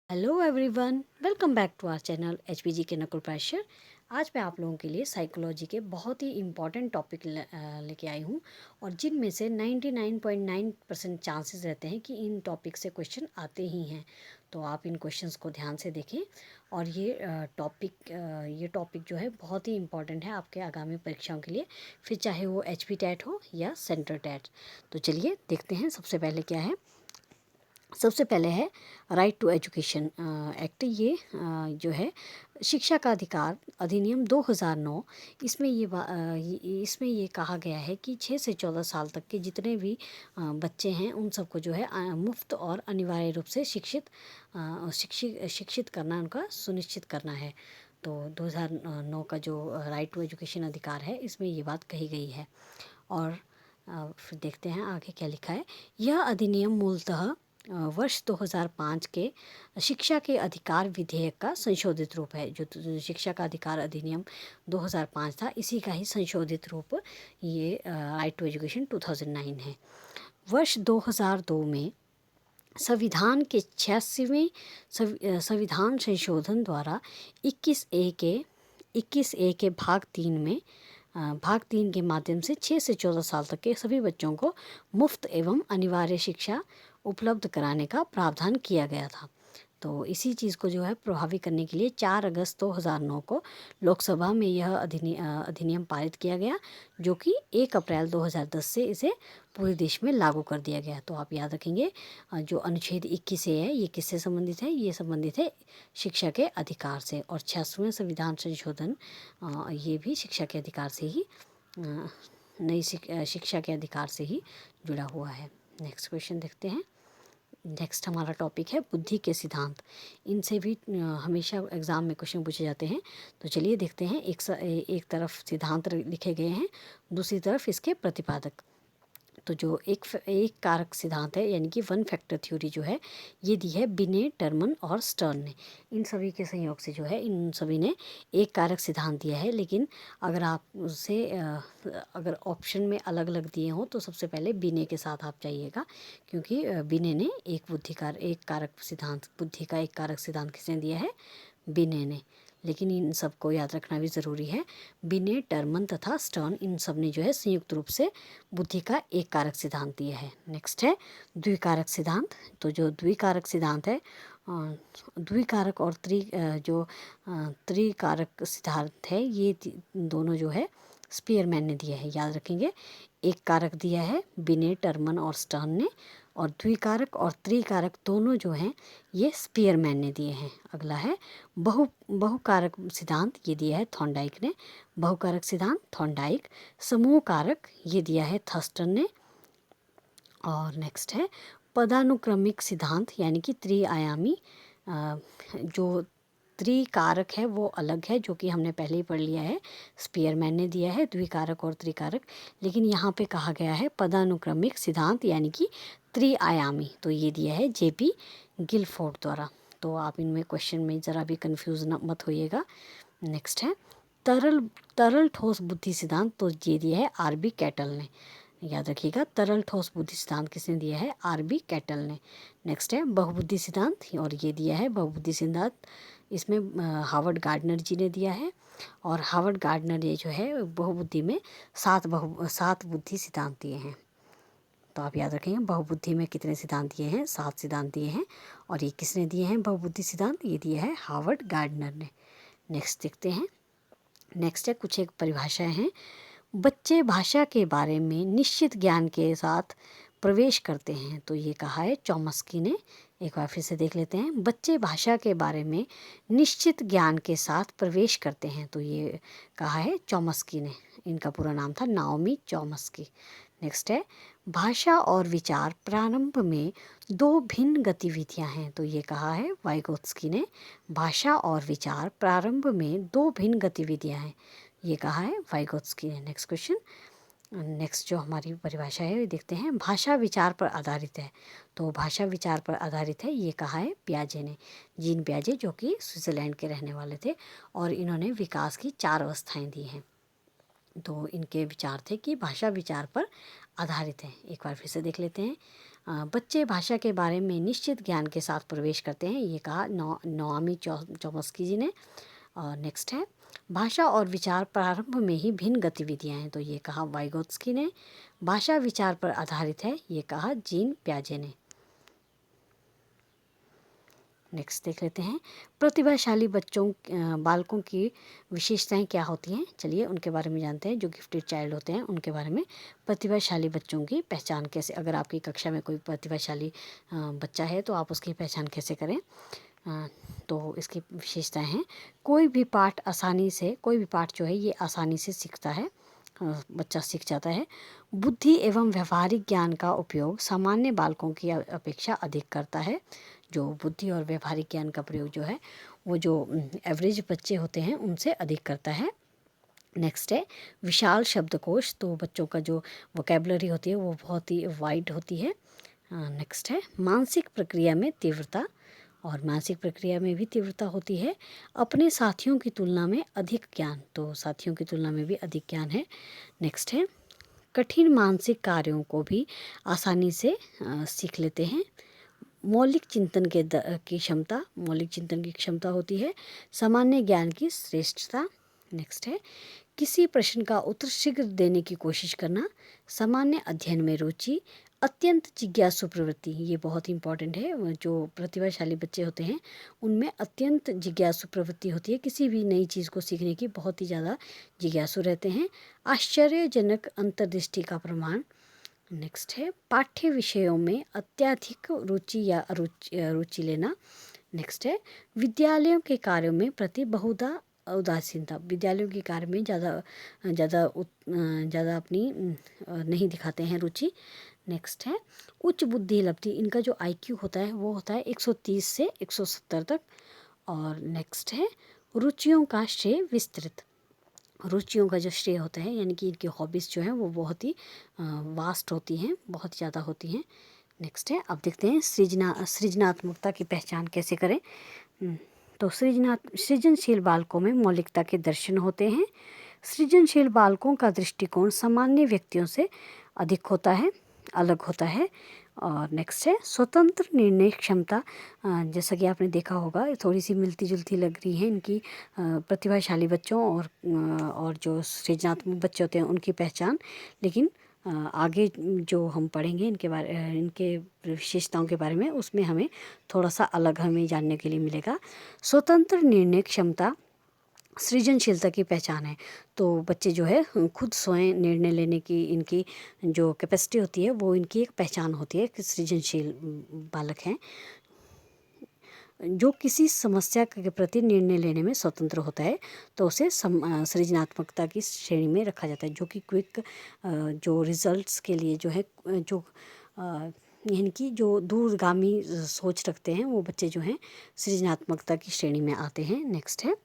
Hello everyone, welcome back to our channel HPG के Nakul pressure. आज मैं आप लोगों के लिए साइकोलॉजी के बहुत ही इम्पॉर्टेंट टॉपिक लेके आई हूँ और जिनमें से 99.9% चांसेस रहते हैं कि इन टॉपिक से क्वेश्चन आते ही हैं। तो आप इन क्वेश्चंस को ध्यान से देखें और ये टॉपिक जो है बहुत ही इम्पॉर्टेंट है आपके आगामी परीक्षाओं के लिए, फिर चाहे वो एचपी टैट हो या सेंटर टैट। तो चलिए देखते हैं सबसे पहले क्या है। सबसे पहले है राइट टू एजुकेशन एक्ट। ये जो है शिक्षा का अधिकार अधिनियम 2009। इसमें ये कहा गया है कि 6 से 14 साल तक के जितने भी बच्चे हैं उन सबको जो है मुफ्त और अनिवार्य रूप से शिक्षित करना उनका सुनिश्चित करना है। तो 2009 का जो राइट टू एजुकेशन अधिकार है इसमें ये बात कही गई है। और फिर देखते हैं आगे क्या लिखा है। यह अधिनियम मूलतः वर्ष 2005 के शिक्षा के अधिकार विधेयक का संशोधित रूप है। जो शिक्षा का अधिकार अधिनियम 2005 था, इसी का ही संशोधित रूप ये राइट टू एजुकेशन 2009 है। वर्ष 2002 में संविधान के 86वें संविधान संशोधन द्वारा 21A के भाग 3 के माध्यम से 6 से 14 साल तक के सभी बच्चों को मुफ्त एवं अनिवार्य शिक्षा उपलब्ध कराने का प्रावधान किया गया था। तो इसी चीज़ को जो है प्रभावी करने के लिए 4 अगस्त 2009 को लोकसभा में यह अधिनियम पारित किया गया, जो कि 1 अप्रैल 2010 से इसे पूरे देश में लागू कर दिया गया। तो आप याद रखेंगे जो अनुच्छेद 21 है ये किससे संबंधित है? ये संबंधित है शिक्षा के अधिकार से। और 86वें संविधान संशोधन ये भी शिक्षा के अधिकार से ही नई शिक्षा के अधिकार से ही जुड़ा हुआ है। नेक्स्ट क्वेश्चन देखते हैं। नेक्स्ट हमारा टॉपिक है बुद्धि के सिद्धांत। इनसे भी हमेशा एग्ज़ाम में क्वेश्चन पूछे जाते हैं। तो चलिए देखते हैं। एक तरफ सिद्धांत लिखे गए हैं, दूसरी तरफ इसके प्रतिपादक। तो जो एक कारक सिद्धांत है यानी कि वन फैक्टर थ्योरी जो है ये दी है बिने, टर्मन और स्टर्न ने। इन सभी के संयोग से जो है इन सभी ने एक कारक सिद्धांत दिया है। लेकिन अगर आप उससे अगर ऑप्शन में अलग अलग दिए हों तो सबसे पहले बिने के साथ आप जाइएगा, क्योंकि बिने ने बुद्धि का एक कारक सिद्धांत किसने दिया है? बिने ने। लेकिन इन सबको याद रखना भी ज़रूरी है। बिने, टर्मन तथा स्टर्न इन सब ने जो है संयुक्त रूप से बुद्धि का एक कारक सिद्धांत दिया है। नेक्स्ट है द्विकारक सिद्धांत। तो जो द्विकारक सिद्धांत है द्विकारक और त्रिकारक सिद्धांत है, ये दोनों जो है स्पीयरमैन ने दिया है। याद रखेंगे, एक कारक दिया है बिने, टर्मन और स्टर्न ने, और द्विकारक और त्रिकारक दोनों जो हैं ये स्पीयरमैन ने दिए हैं। अगला है बहुकारक सिद्धांत, ये दिया है थॉर्नडाइक ने। बहुकारक सिद्धांत थॉर्नडाइक। समूह कारक ये दिया है थर्स्टन ने। और नेक्स्ट है पदानुक्रमिक सिद्धांत यानी कि त्रिआयामी। जो त्रिकारक है वो अलग है, जो कि हमने पहले ही पढ़ लिया है, स्पीयरमैन ने दिया है द्विकारक और त्रिकारक। लेकिन यहाँ पे कहा गया है पदानुक्रमिक सिद्धांत यानी कि त्रिआयामी, तो ये दिया है जेपी गिलफोर्ड द्वारा। तो आप इनमें क्वेश्चन में ज़रा भी कंफ्यूज मत होइएगा। नेक्स्ट है तरल ठोस बुद्धि सिद्धांत। तो ये दिया है आरबी कैटल ने। याद रखिएगा, तरल ठोस बुद्धि सिद्धांत किसने दिया है? आरबी कैटल ने। नेक्स्ट है बहुबुद्धि सिद्धांत, और ये दिया है बहुबुद्धि सिद्धांत, इसमें हावर्ड गार्डनर जी ने दिया है। और हावर्ड गार्डनर ये जो है बहुबुद्धि में 7 बुद्धि सिद्धांत दिए हैं। तो आप याद रखेंगे बहुबुद्धि में कितने सिद्धांत दिए हैं? 7 सिद्धांत दिए हैं। और ये किसने दिए हैं बहुबुद्धि सिद्धांत? ये दिया है हावर्ड गार्डनर ने। नेक्स्ट देखते हैं। नेक्स्ट है कुछ एक परिभाषाएं हैं। बच्चे भाषा के बारे में निश्चित ज्ञान के साथ प्रवेश करते हैं। तो ये कहा है चॉम्स्की ने। एक बार फिर से देख लेते हैं। बच्चे भाषा के बारे में निश्चित ज्ञान के साथ प्रवेश करते हैं। तो ये कहा है चॉम्स्की ने। इनका पूरा नाम था नाओमी चॉम्स्की। नेक्स्ट है भाषा और विचार प्रारंभ में 2 भिन्न गतिविधियां हैं। तो ये कहा है वाइगोत्स्की ने। भाषा और विचार प्रारंभ में 2 भिन्न गतिविधियां हैं, ये कहा है वाइगोत्स्की ने। Next question. नेक्स्ट जो हमारी परिभाषा है ये देखते हैं। भाषा विचार पर आधारित है। तो भाषा विचार पर आधारित है ये कहा है पियाजे ने। जीन पियाजे, जो कि स्विट्ज़रलैंड के रहने वाले थे, और इन्होंने विकास की 4 अवस्थाएं दी हैं। तो इनके विचार थे कि भाषा विचार पर आधारित है। एक बार फिर से देख लेते हैं। बच्चे भाषा के बारे में निश्चित ज्ञान के साथ प्रवेश करते हैं, ये कहा नोआमी चॉम्स्की जी ने। और नेक्स्ट है भाषा और विचार प्रारंभ में ही भिन्न गतिविधियां हैं, तो ये कहा वाइगोत्स्की ने। भाषा विचार पर आधारित है, ये कहा जीन प्याजे ने। नेक्स्ट देख लेते हैं प्रतिभाशाली बालकों की विशेषताएं क्या होती हैं। चलिए उनके बारे में जानते हैं। जो गिफ्टेड चाइल्ड होते हैं उनके बारे में, प्रतिभाशाली बच्चों की पहचान कैसे, अगर आपकी कक्षा में कोई प्रतिभाशाली बच्चा है तो आप उसकी पहचान कैसे करें। तो इसकी विशेषताएं हैं, कोई भी पाठ जो है ये आसानी से सीखता है, बच्चा सीख जाता है। बुद्धि एवं व्यवहारिक ज्ञान का उपयोग सामान्य बालकों की अपेक्षा अधिक करता है। जो बुद्धि और व्यवहारिक ज्ञान का प्रयोग जो है वो जो एवरेज बच्चे होते हैं उनसे अधिक करता है। नेक्स्ट है विशाल शब्दकोश, तो बच्चों का जो वोकैबुलरी होती है वो बहुत ही वाइड होती है। नेक्स्ट है मानसिक प्रक्रिया में तीव्रता, और मानसिक प्रक्रिया में भी तीव्रता होती है। अपने साथियों की तुलना में अधिक ज्ञान, तो साथियों की तुलना में भी अधिक ज्ञान है। नेक्स्ट है कठिन मानसिक कार्यों को भी आसानी से सीख लेते हैं। मौलिक चिंतन की क्षमता होती है। सामान्य ज्ञान की श्रेष्ठता। नेक्स्ट है किसी प्रश्न का उत्तर शीघ्र देने की कोशिश करना। सामान्य अध्ययन में रुचि। अत्यंत जिज्ञासु प्रवृत्ति, ये बहुत इंपॉर्टेंट है। जो प्रतिभाशाली बच्चे होते हैं उनमें अत्यंत जिज्ञासु प्रवृत्ति होती है, किसी भी नई चीज़ को सीखने की बहुत ही ज़्यादा जिज्ञासु रहते हैं। आश्चर्यजनक अंतर्दृष्टि का प्रमाण। नेक्स्ट है पाठ्य विषयों में अत्यधिक रुचि या रुचि लेना। नेक्स्ट है विद्यालयों के कार्यों में प्रति बहुधा उदासीनता, विद्यालयों के कार्य में ज़्यादा अपनी नहीं दिखाते हैं रुचि। नेक्स्ट है उच्च बुद्धि लब्धि, इनका जो IQ होता है वो होता है 130 से 170 तक। और नेक्स्ट है रुचियों का श्रेय विस्तृत, रुचियों का जो श्रेय होता है यानी कि इनकी हॉबीज़ जो हैं वो बहुत ही वास्ट होती हैं, बहुत ज़्यादा होती हैं। नेक्स्ट है अब देखते हैं सृजनात्मकता की पहचान कैसे करें। तो सृजनशील बालकों में मौलिकता के दर्शन होते हैं। सृजनशील बालकों का दृष्टिकोण सामान्य व्यक्तियों से अधिक होता है, अलग होता है। और नेक्स्ट है स्वतंत्र निर्णय क्षमता, जैसा कि आपने देखा होगा थोड़ी सी मिलती जुलती लग रही है इनकी प्रतिभाशाली बच्चों और जो सृजनात्मक बच्चे होते हैं उनकी पहचान। लेकिन आगे जो हम पढ़ेंगे इनके विशेषताओं के बारे में, उसमें हमें थोड़ा सा अलग हमें जानने के लिए मिलेगा। स्वतंत्र निर्णय क्षमता सृजनशीलता की पहचान है। तो बच्चे जो है खुद स्वयं निर्णय लेने की इनकी जो कैपेसिटी होती है वो इनकी एक पहचान होती है कि सृजनशील बालक हैं। जो किसी समस्या के प्रति निर्णय लेने में स्वतंत्र होता है तो उसे सृजनात्मकता की श्रेणी में रखा जाता है। जो कि क्विक जो रिजल्ट्स के लिए जो है जो यानी कि जो दूरगामी सोच रखते हैं वो बच्चे जो हैं सृजनात्मकता की श्रेणी में आते हैं। नेक्स्ट है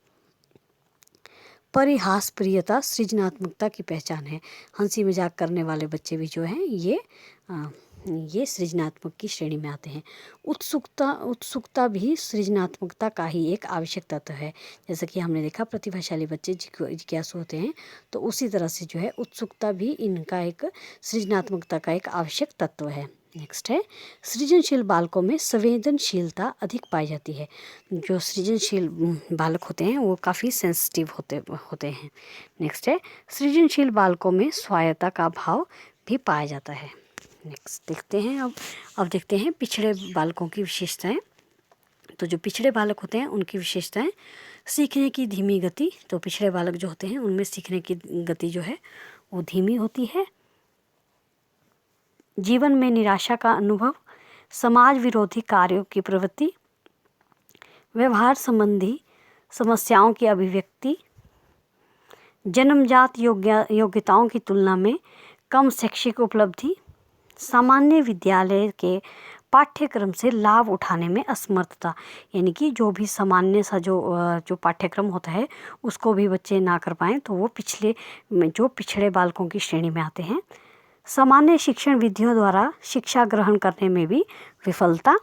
परिहास प्रियता सृजनात्मकता की पहचान है। हंसी मजाक करने वाले बच्चे भी जो हैं ये सृजनात्मक की श्रेणी में आते हैं। उत्सुकता भी सृजनात्मकता का ही एक आवश्यक तत्व है। जैसा कि हमने देखा प्रतिभाशाली बच्चे जिज्ञासु होते हैं, तो उसी तरह से जो है उत्सुकता भी इनका एक सृजनात्मकता का एक आवश्यक तत्व है। नेक्स्ट है सृजनशील बालकों में संवेदनशीलता अधिक पाई जाती है। जो सृजनशील बालक होते हैं वो काफ़ी सेंसिटिव होते हैं। नेक्स्ट है सृजनशील बालकों में स्वायत्ता का भाव भी पाया जाता है। नेक्स्ट देखते हैं अब देखते हैं पिछड़े बालकों की विशेषताएं। तो जो पिछड़े बालक होते हैं उनकी विशेषताएं, सीखने की धीमी गति, तो पिछड़े बालक जो होते हैं उनमें सीखने की गति जो है वो धीमी होती है। जीवन में निराशा का अनुभव, समाज विरोधी कार्यों की प्रवृत्ति, व्यवहार संबंधी समस्याओं की अभिव्यक्ति, जन्मजात योग्यताओं की तुलना में कम शैक्षिक उपलब्धि, सामान्य विद्यालय के पाठ्यक्रम से लाभ उठाने में असमर्थता, यानी कि जो भी सामान्य सा जो पाठ्यक्रम होता है उसको भी बच्चे ना कर पाएँ तो वो पिछड़े बालकों की श्रेणी में आते हैं। सामान्य शिक्षण विधियों द्वारा शिक्षा ग्रहण करने में भी विफलता,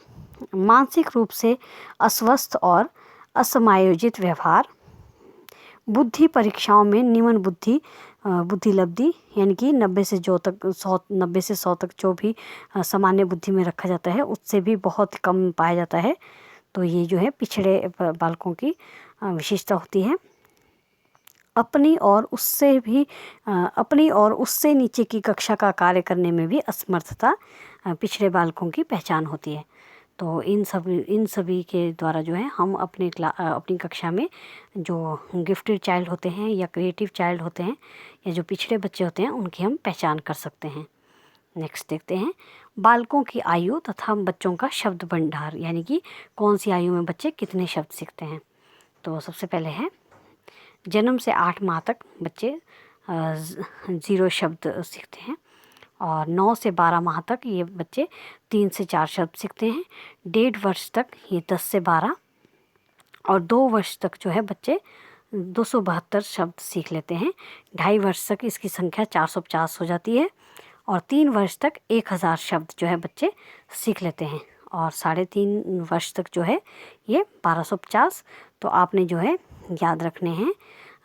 मानसिक रूप से अस्वस्थ और असमायोजित व्यवहार, बुद्धि परीक्षाओं में निम्न बुद्धि बुद्धि लब्धि यानी कि 90 से 100 तक जो भी सामान्य बुद्धि में रखा जाता है उससे भी बहुत कम पाया जाता है। तो ये जो है पिछड़े बालकों की विशेषता होती है। अपनी और उससे नीचे की कक्षा का कार्य करने में भी असमर्थता पिछड़े बालकों की पहचान होती है। तो इन सभी के द्वारा जो है हम अपनी कक्षा में जो गिफ्टेड चाइल्ड होते हैं या क्रिएटिव चाइल्ड होते हैं या जो पिछड़े बच्चे होते हैं उनकी हम पहचान कर सकते हैं। नेक्स्ट देखते हैं बालकों की आयु तथा बच्चों का शब्द भंडार, यानी कि कौन सी आयु में बच्चे कितने शब्द सीखते हैं। तो सबसे पहले है जन्म से 8 माह तक बच्चे 0 शब्द सीखते हैं, और 9 से 12 माह तक ये बच्चे 3 से 4 शब्द सीखते हैं। 1.5 वर्ष तक ये 10 से 12, और 2 वर्ष तक जो है बच्चे 272 शब्द सीख लेते हैं। 2.5 वर्ष तक इसकी संख्या 450 हो जाती है, और 3 वर्ष तक 1000 शब्द जो है बच्चे सीख लेते हैं, और 3.5 वर्ष तक जो है ये 1250। तो आपने जो है याद रखने हैं,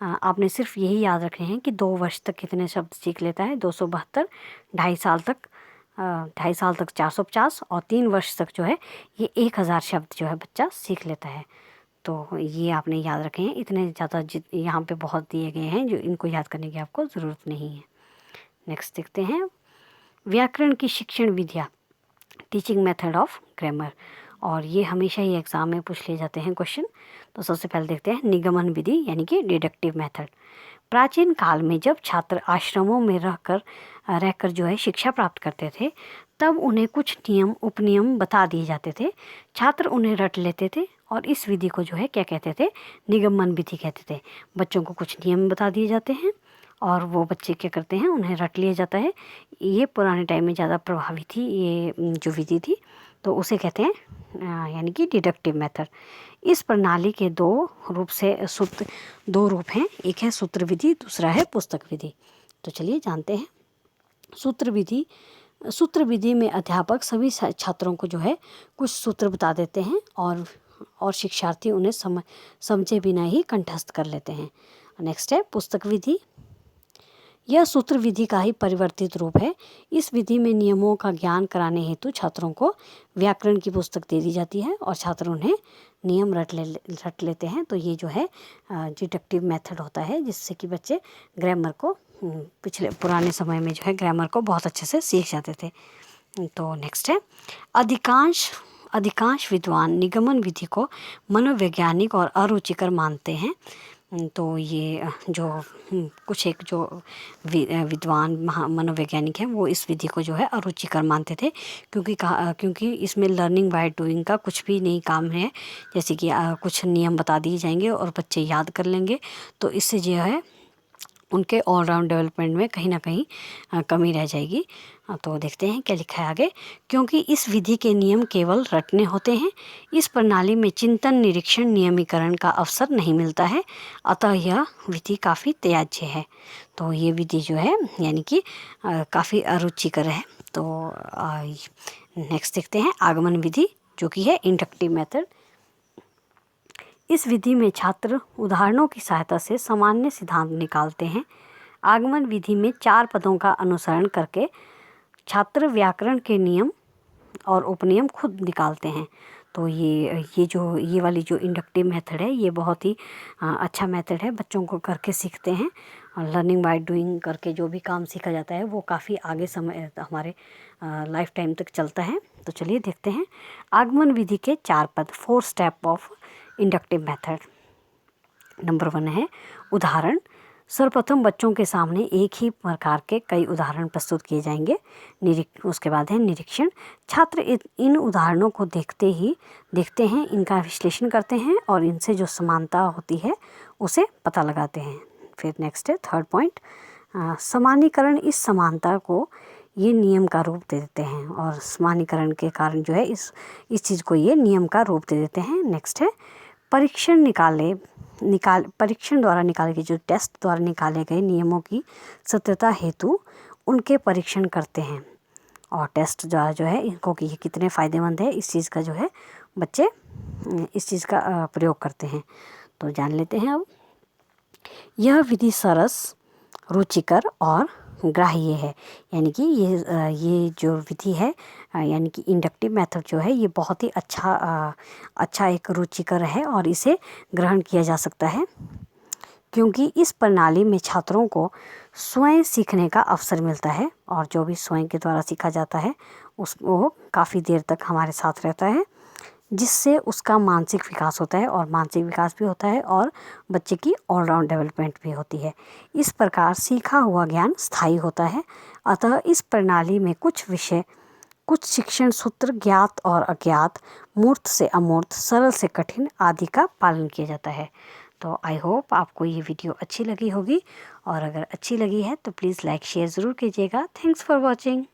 आपने सिर्फ यही याद रखने हैं कि 2 वर्ष तक कितने शब्द सीख लेता है 272, 2.5 साल तक 450, और 3 वर्ष तक जो है ये 1000 शब्द जो है बच्चा सीख लेता है। तो ये आपने याद रखे हैं। इतने ज़्यादा यहाँ पे बहुत दिए गए हैं जो इनको याद करने की आपको ज़रूरत नहीं है। नेक्स्ट देखते हैं व्याकरण की शिक्षण विधियाँ, टीचिंग मेथड ऑफ ग्रामर, और ये हमेशा ही एग्ज़ाम में पूछ लिए जाते हैं क्वेश्चन। तो सबसे पहले देखते हैं निगमन विधि यानी कि डिडक्टिव मेथड। प्राचीन काल में जब छात्र आश्रमों में रहकर जो है शिक्षा प्राप्त करते थे, तब उन्हें कुछ नियम उपनियम बता दिए जाते थे। छात्र उन्हें रट लेते थे, और इस विधि को जो है क्या कहते थे, निगमन विधि कहते थे। बच्चों को कुछ नियम बता दिए जाते हैं और वो बच्चे क्या करते हैं, उन्हें रट लिया जाता है। ये पुराने टाइम में ज़्यादा प्रभावी थी ये जो विधि थी, तो उसे कहते हैं यानी कि डिडक्टिव मेथड। इस प्रणाली के दो रूप हैं, एक है सूत्र विधि, दूसरा है पुस्तक विधि। तो चलिए जानते हैं सूत्र विधि में अध्यापक सभी छात्रों को जो है कुछ सूत्र बता देते हैं, और शिक्षार्थी उन्हें समझे बिना ही कंठस्थ कर लेते हैं। नेक्स्ट है पुस्तक विधि। यह सूत्र विधि का ही परिवर्तित रूप है। इस विधि में नियमों का ज्ञान कराने हेतु छात्रों को व्याकरण की पुस्तक दे दी जाती है, और छात्र उन्हें नियम रट लेते हैं। तो ये जो है डिडक्टिव मेथड होता है, जिससे कि बच्चे ग्रामर को पुराने समय में जो है ग्रामर को बहुत अच्छे से सीख जाते थे। तो नेक्स्ट है अधिकांश विद्वान निगमन विधि को मनोवैज्ञानिक और अरुचिकर मानते हैं। तो ये जो विद्वान मनोवैज्ञानिक हैं वो इस विधि को जो है अरुचिकर मानते थे, क्योंकि इसमें लर्निंग बाय डूइंग का कुछ भी नहीं काम है। जैसे कि कुछ नियम बता दिए जाएंगे और बच्चे याद कर लेंगे, तो इससे जो है उनके ऑलराउंड डेवलपमेंट में कहीं ना कहीं कमी रह जाएगी। तो देखते हैं क्या लिखा है आगे। क्योंकि इस विधि के नियम केवल रटने होते हैं, इस प्रणाली में चिंतन, निरीक्षण, नियमीकरण का अवसर नहीं मिलता है, अतः यह विधि काफ़ी त्याज्य है। तो ये विधि जो है यानी कि काफ़ी अरुचिकर है। तो नेक्स्ट देखते हैं आगमन विधि, जो कि है इंडक्टिव मेथड। इस विधि में छात्र उदाहरणों की सहायता से सामान्य सिद्धांत निकालते हैं। आगमन विधि में 4 पदों का अनुसरण करके छात्र व्याकरण के नियम और उपनियम खुद निकालते हैं। तो ये वाली जो इंडक्टिव मेथड है ये बहुत ही अच्छा मेथड है, बच्चों को करके सीखते हैं। लर्निंग बाय डूइंग करके जो भी काम सीखा जाता है वो काफ़ी आगे समय हमारे लाइफ टाइम तक चलता है। तो चलिए देखते हैं आगमन विधि के 4 पद, 4 step of inductive method. Number 1 है उदाहरण। सर्वप्रथम बच्चों के सामने एक ही प्रकार के कई उदाहरण प्रस्तुत किए जाएंगे। उसके बाद है निरीक्षण। छात्र इन उदाहरणों को देखते हैं, इनका विश्लेषण करते हैं और इनसे जो समानता होती है उसे पता लगाते हैं। फिर नेक्स्ट है थर्ड पॉइंट, सामान्यीकरण। इस समानता को ये नियम का रूप दे देते हैं, और सामान्यीकरण के कारण जो है इस चीज़ को ये नियम का रूप दे देते हैं। नेक्स्ट है परीक्षण द्वारा निकाले गए, जो टेस्ट द्वारा निकाले गए नियमों की सत्यता हेतु उनके परीक्षण करते हैं, और टेस्ट द्वारा जो है इनको कि ये कितने फ़ायदेमंद है इस चीज़ का जो है बच्चे इस चीज़ का प्रयोग करते हैं। तो जान लेते हैं अब। यह विधि सरस रुचिकर और ग्राह्य है। यानी कि ये जो विधि है यानी कि इंडक्टिव मेथड जो है ये बहुत ही अच्छा एक रुचिकर है और इसे ग्रहण किया जा सकता है, क्योंकि इस प्रणाली में छात्रों को स्वयं सीखने का अवसर मिलता है और जो भी स्वयं के द्वारा सीखा जाता है वो काफ़ी देर तक हमारे साथ रहता है, जिससे उसका मानसिक विकास होता है और मानसिक विकास भी होता है और बच्चे की ऑलराउंड डेवलपमेंट भी होती है। इस प्रकार सीखा हुआ ज्ञान स्थायी होता है। अतः इस प्रणाली में कुछ शिक्षण सूत्र ज्ञात और अज्ञात, मूर्त से अमूर्त, सरल से कठिन आदि का पालन किया जाता है। तो आई होप आपको ये वीडियो अच्छी लगी होगी, और अगर अच्छी लगी है तो प्लीज़ लाइक शेयर ज़रूर कीजिएगा। Thanks for watching.